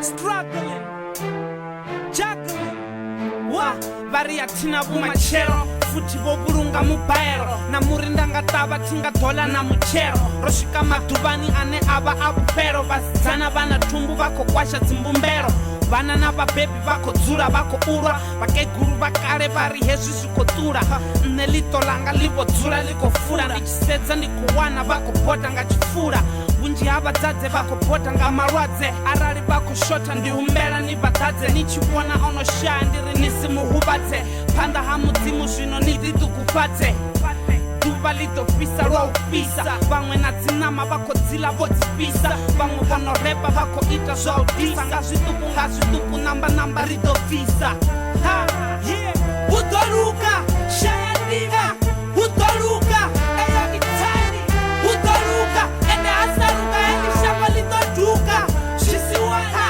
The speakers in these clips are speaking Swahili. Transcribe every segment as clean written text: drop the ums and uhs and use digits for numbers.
struggling, juggling, wa variatina vumachero futhi vokulunga mubayero na murinda nga tava tinga dola na muchero rosvika madhuvani ane ava apupero vasidzana vana thumbu vako kwasha dzimbumbero vana na vabhebi vako dzura vako urwa vakeguru vakare vari hezvi zvikotura nne lito langa livodzura likofura ndichisedza ndikuwana vakopota ngachifura vunji havadzadze vakopota ngamarwadze arali vakushota ndiumbela nivadzadze nichivona onoshaya ndiri nisimuhuvadze panda hamudzimu zvino nididukufadze duva lidofisa roufisa vamwe na dzinama vakodzila vodzifisa vamwe vonorepa vakoita zvaudisa ngazviduku namba ridofisa udoluka shaya ndiva udoluka eyo itali udoluka ende asaruka endishamba lidoduka zvisiwana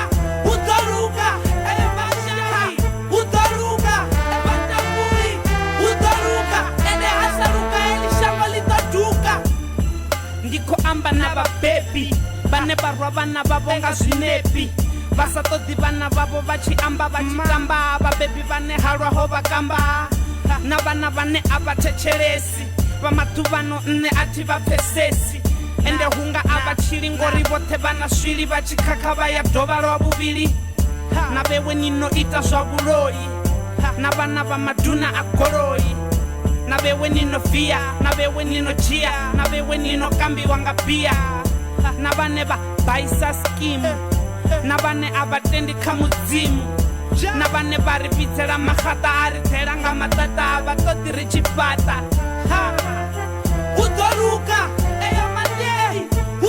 udoluka eyo vashai udoluka evatambui udoluka ende asaruka endishamba lidoduka ndiko amba navabhebi vane varwa vana vavo ngazvinepi vasatodhi vana vavo vachiamba vachitamba vabhebi vane halwaho vakamba na vana vane avatecheresi vamatuvano nne ati vapesesi ende hunga avachiri ngori vote vana svili vachikaka vaya dova rwa vuvili na vewe ninoita zvavuroyi na vana vamadhuna agoroyi na vewe ninofia na vewe ninojiya na vewe ninokambiwa ngabhiya na vane vabhaisa skimu na vane avatendi kamudzimu na vane vari vitsela mahata ari thela nga matata avatoti ri chipata udoluka eyo mandei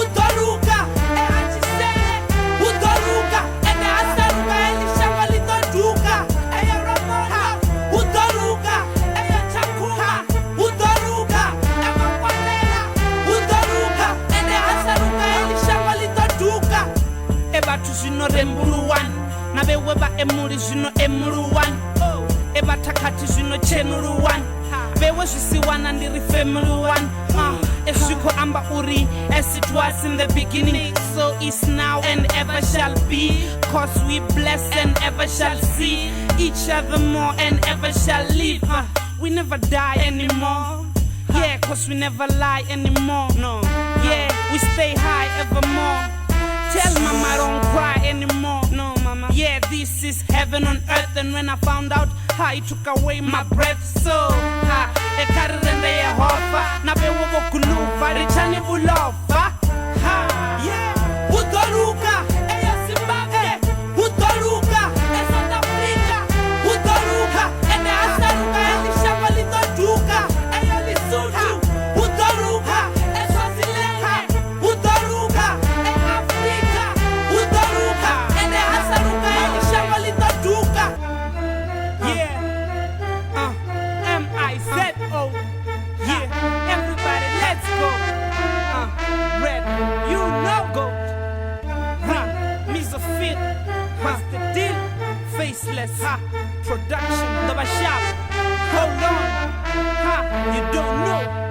udoluka eachisele udoluka ende asaruka elishamba lidoduka eyo ramona udoluka eyo chakuma udoluka emakwalela udoluka ende asaruka elishamba lidoduka evatu zvino rembuluwani na vewe vaemuri zvino emuluwani evatakati zvino chenuluwani vewe zvisiwana ndiri family one esviko amba uri as it was in the beginning so is now and ever shall be cause we bless and ever shall see each other more and ever shall live we never die anymore yeah cause we never lie anymore no yeah we stay high evermore tell mama don't cry anymore no mama yeah this is heaven on earth and when I found out he took away my breath so ekarirende yehova na vewe vokuluva richani vulova yeah udoluka eyo Zimbabwe udoluka eSouth Africa udoluka ende asaruka elishamba lidoduka eyo Lesotho udoluka eSwaziland udoluka eAfrika udoluka ende asaruka elishamba lidoduka yeah M-I-Z-O yeah everybody let's go Red you know go Misofit what's the deal faceless production Nova Shop hold on you don't know